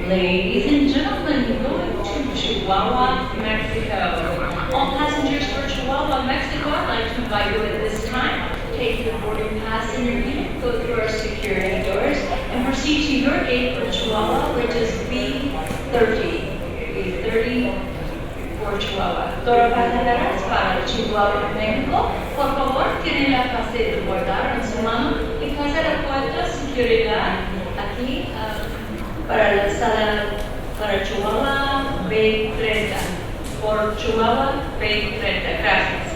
Ladies and gentlemen, going to Chihuahua, Mexico. All passengers for Chihuahua, Mexico, I'd like to invite you at this time. Take your boarding pass in your unit, go through our security doors, and proceed to your gate for Chihuahua, which is B30. B30 for Chihuahua. Todo pasajeros para Chihuahua, México, por favor, tienen la fase de guardar en su mano y pase la puerta seguridad aquí para la sala para Chihuahua B30. Por Chihuahua B30. Gracias.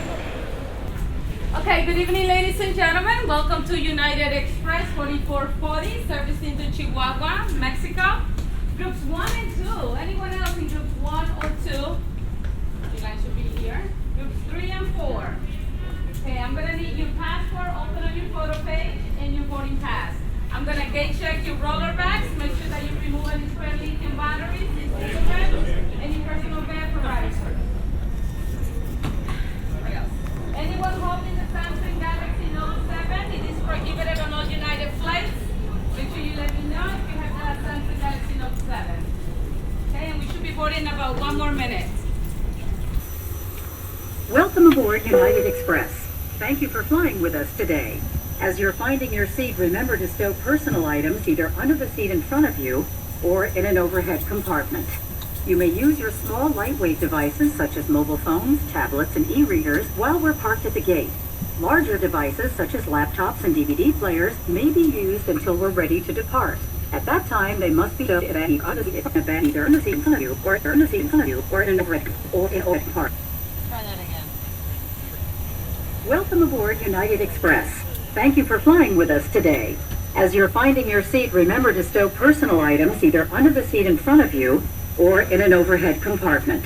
Okay, good evening, ladies and gentlemen. Welcome to United Express 4440, servicing to Chihuahua, Mexico. Groups 1 and 2. Anyone else in groups 1 or 2? You guys should be here. Groups 3 and 4. Okay, I'm going to need your passport, open on your photo page, and your boarding pass. I'm going to gate check your roller bags. Make sure that you remove any spare lithium batteries, any personal bag for riders. Anyone holding the Samsung Galaxy Note 7, it is prohibited on all United flights. Make sure you let me know if you have the Samsung Galaxy Note 7. Okay, and we should be boarding in about 1 more minute. Welcome aboard United Express. Thank you for flying with us today. As you're finding your seat, remember to stow personal items either under the seat in front of you or in an overhead compartment. You may use your small, lightweight devices such as mobile phones, tablets, and e-readers while we're parked at the gate. Larger devices such as laptops and DVD players may be used until we're ready to depart. At that time, they must be stowed in either in the seat in front of you or in the seat in front of you or in an overhead compartment. Try that again. Welcome aboard United Express. Thank you for flying with us today. As you're finding your seat, remember to stow personal items either under the seat in front of you or in an overhead compartment.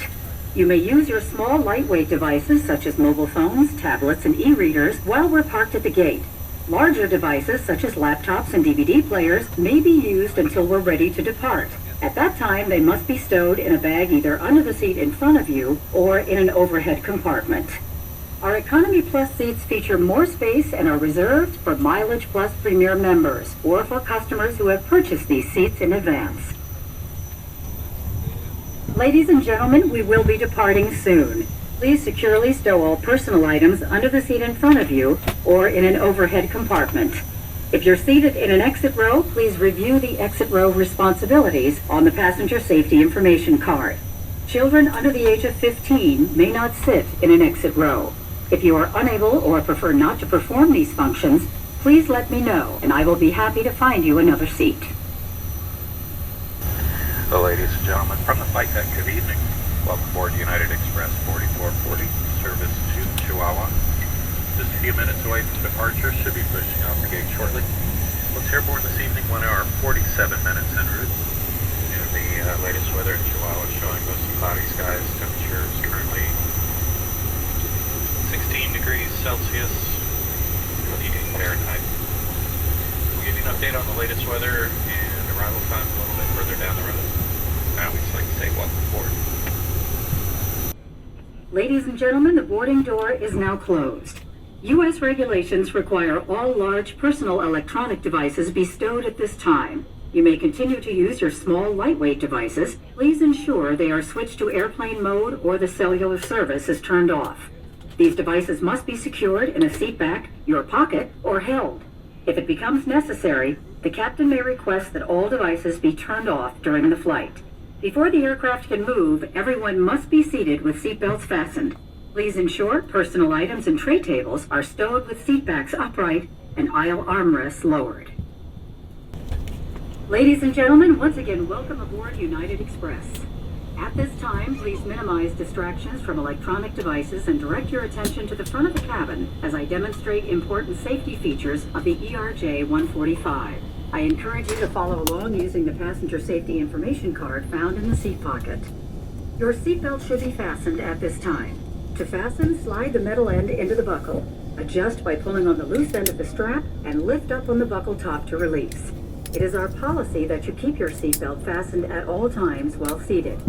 You may use your small, lightweight devices such as mobile phones, tablets, and e-readers while we're parked at the gate. Larger devices such as laptops and DVD players may be used until we're ready to depart. At that time, they must be stowed in a bag either under the seat in front of you or in an overhead compartment. Our Economy Plus seats feature more space and are reserved for Mileage Plus Premier members or for customers who have purchased these seats in advance. Ladies and gentlemen, we will be departing soon. Please securely stow all personal items under the seat in front of you or in an overhead compartment. If you're seated in an exit row, please review the exit row responsibilities on the passenger safety information card. Children under the age of 15 may not sit in an exit row. If you are unable or prefer not to perform these functions, please let me know and I will be happy to find you another seat. So, ladies and gentlemen, from the flight deck, good evening. Welcome aboard United Express 4440, service to Chihuahua. Just a few minutes away from departure, should be pushing off the gate shortly. It's airborne this evening, 1 hour, 47 minutes en route. And the latest weather in Chihuahua is showing mostly cloudy skies. Temperature is currently 16 degrees Celsius, 28 Fahrenheit. We'll give you an update on the latest weather and arrival time a little bit further down the road. Now we just like to say welcome aboard. Ladies and gentlemen, the boarding door is now closed. U.S. regulations require all large personal electronic devices be stowed at this time. You may continue to use your small, lightweight devices. Please ensure they are switched to airplane mode or the cellular service is turned off. These devices must be secured in a seat back, your pocket, or held. If it becomes necessary, the captain may request that all devices be turned off during the flight. Before the aircraft can move, everyone must be seated with seatbelts fastened. Please ensure personal items and tray tables are stowed with seat backs upright and aisle armrests lowered. Ladies and gentlemen, once again, welcome aboard United Express. At this time, please minimize distractions from electronic devices and direct your attention to the front of the cabin as I demonstrate important safety features of the ERJ-145. I encourage you to follow along using the passenger safety information card found in the seat pocket. Your seatbelt should be fastened at this time. To fasten, slide the metal end into the buckle. Adjust by pulling on the loose end of the strap and lift up on the buckle top to release. It is our policy that you keep your seatbelt fastened at all times while seated.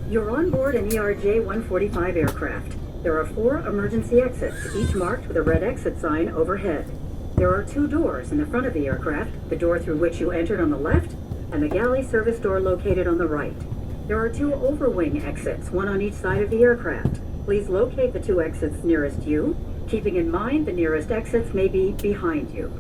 You're on board an ERJ-145 aircraft. There are 4 emergency exits, each marked with a red exit sign overhead. There are 2 doors in the front of the aircraft, the door through which you entered on the left and the galley service door located on the right. There are 2 overwing exits, one on each side of the aircraft. Please locate the 2 exits nearest you, keeping in mind the nearest exits may be behind you.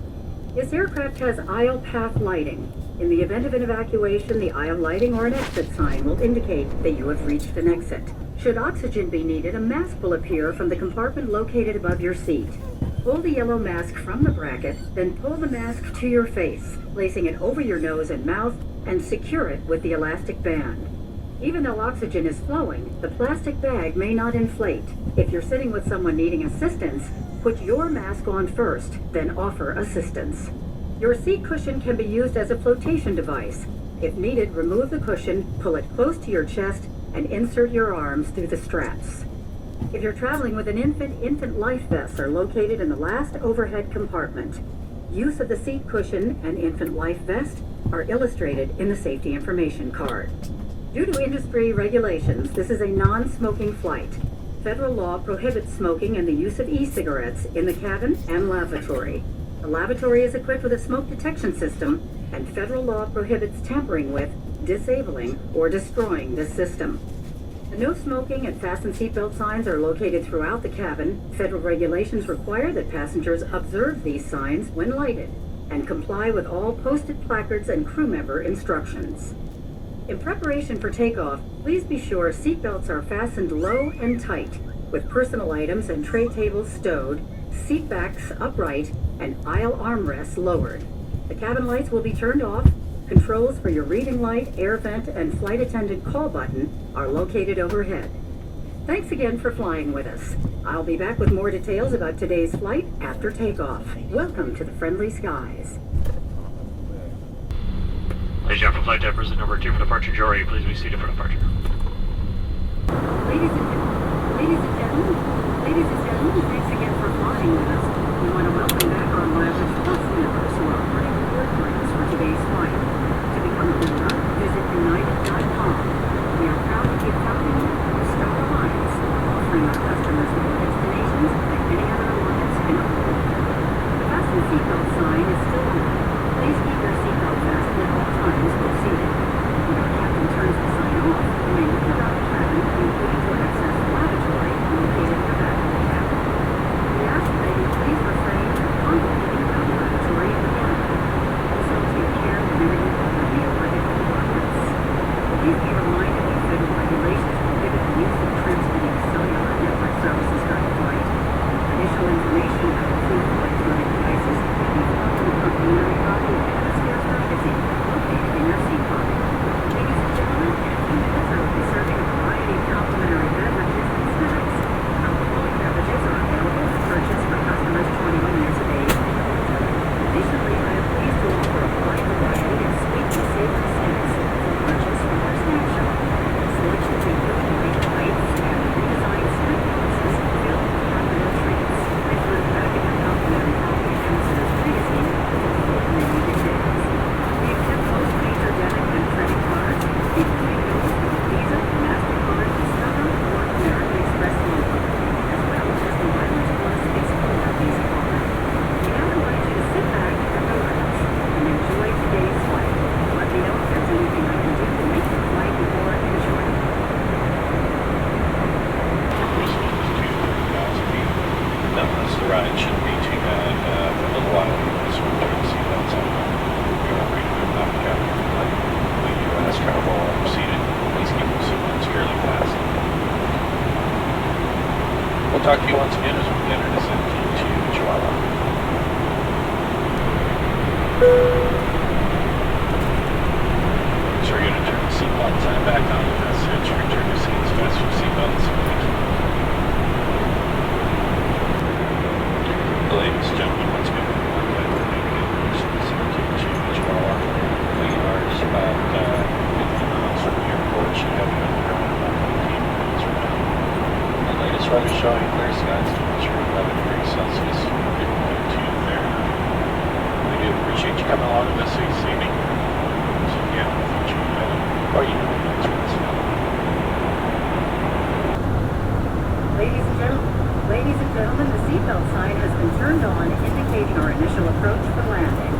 This aircraft has aisle path lighting. In the event of an evacuation, the aisle lighting or an exit sign will indicate that you have reached an exit. Should oxygen be needed, a mask will appear from the compartment located above your seat. Pull the yellow mask from the bracket, then pull the mask to your face, placing it over your nose and mouth, and secure it with the elastic band. Even though oxygen is flowing, the plastic bag may not inflate. If you're sitting with someone needing assistance, put your mask on first, then offer assistance. Your seat cushion can be used as a flotation device. If needed, remove the cushion, pull it close to your chest, and insert your arms through the straps. If you're traveling with an infant life vests are located in the last overhead compartment. Use of the seat cushion and infant life vest are illustrated in the safety information card. Due to industry regulations, this is a non-smoking flight. Federal law prohibits smoking and the use of e-cigarettes in the cabin and lavatory. The lavatory is equipped with a smoke detection system, and federal law prohibits tampering with, disabling, or destroying this system. The no smoking and fasten seatbelt signs are located throughout the cabin. Federal regulations require that passengers observe these signs when lighted and comply with all posted placards and crew member instructions. In preparation for takeoff, please be sure seatbelts are fastened low and tight, with personal items and tray tables stowed, seat backs upright, and aisle armrests lowered. The cabin lights will be turned off. Controls for your reading light, air vent, and flight attendant call button are located overhead. Thanks again for flying with us. I'll be back with more details about today's flight after takeoff. Welcome to the friendly skies. Ladies and gentlemen, flight deck present number 2 for departure. Jory, please be seated for departure. Ladies and gentlemen, thanks again for flying with us. We want to welcome back our Leverage Plus members who are earning reward points for today's flight. To become a member, visit United.com. We are proud to be helping you with Star Alliance, offering our customers more destinations than any other alliance in the world. The fasten seatbelt sign is still on. Please keep your seatbelt fastened at all times while seated. When our captain turns the sign off, you may look around the cabin, including to access the lavatory located in the back of the cabin. We ask that you please refrain from congregating around the lavatory in the cabin. Also, take care of limiting other vehicle compartments. Please be reminded that federal regulations prohibit the use of transmitting cellular network services during flight. Additional information about the food and electronic devices may be found in the complimentary copy of Hemisphere's magazine located in your seat pocket. Ladies and gentlemen, in a few minutes I will be serving a variety of complimentary beverages and snacks. Alcoholic beverages are available to purchase for customers 21 years of age. Additionally, I am pleased to offer a wide variety of sweet and savory snacks for purchase from our snack shop. Selections include unique bites and redesigned snack boxes filled with popular treats. Refer back in your complimentary copy of Hemisphere's magazine for full menu details. We accept most major debit and credit cards, including those with Visa, MasterCard, Discover, or American Express logo, as well as the Mileage Plus Explorer Visa card. We now invite you to sit back and relax and enjoy today's flight. Let me know if there's anything I can do to make your flight more enjoyable. Nonetheless, the ride shouldn't be too bad. For a little while, this will turn the seatbelts on. We are ready to move out of the cabin. We do ask travel while we're seated. Please keep the seatbelts securely fastened. We'll talk to you once again as we enter this into Chihuahua. So we're going to turn the seatbelt sign back on. That's it. You return to seats, fasten your seatbelts. Ladies and gentlemen, once again, we're going to Chihuahua. We are about 50 miles from the airport. Should have you underground about 15 minutes from now. The latest weather showing clear skies, temperature 11 degrees Celsius, 52 Fahrenheit. We do appreciate you coming along with us this evening. So again, thank you, or you know, Ladies and gentlemen, the seatbelt sign has been turned on, indicating our initial approach for landing.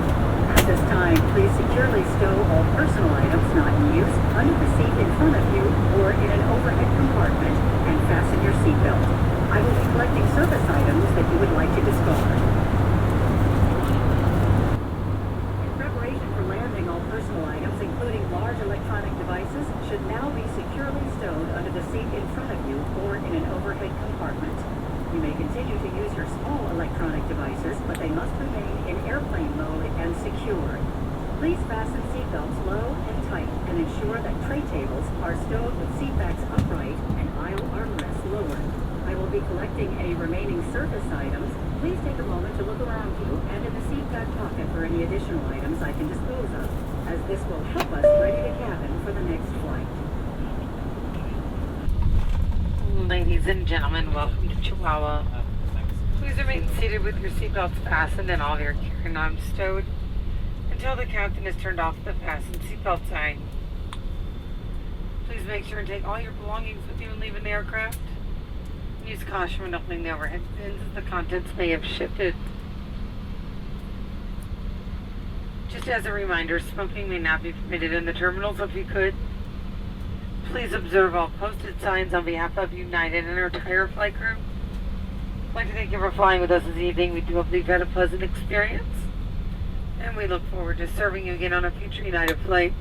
At this time, please securely stow all personal under the seat in front of you or in an overhead compartment and fasten your seatbelt. I will be collecting service items that you would like to discard. In preparation for landing, all personal items, including large electronic devices, should now be securely stowed under the seat in front of you or in an overhead compartment. You may continue to use your small electronic devices, but they must remain in airplane mode and secure. Please fasten seatbelts low and tight and ensure that tray tables are stowed with seatbacks upright and aisle armrests lowered. I will be collecting any remaining service items. Please take a moment to look around you and in the seat back pocket for any additional items I can dispose of, as this will help us ready the cabin for the next flight. Ladies and gentlemen, welcome to Chihuahua. Please remain seated with your seatbelts fastened and all of your carry-on stowed until the captain has turned off the fasten seatbelt sign. Please make sure and take all your belongings with you and leave in the aircraft. Use caution when opening the overhead bins as the contents may have shifted. Just as a reminder, smoking may not be permitted in the terminals. If you could, please observe all posted signs on behalf of United and our entire flight crew. I'd like to thank you for flying with us this evening. We do hope you've had a pleasant experience, and we look forward to serving you again on a future United flight.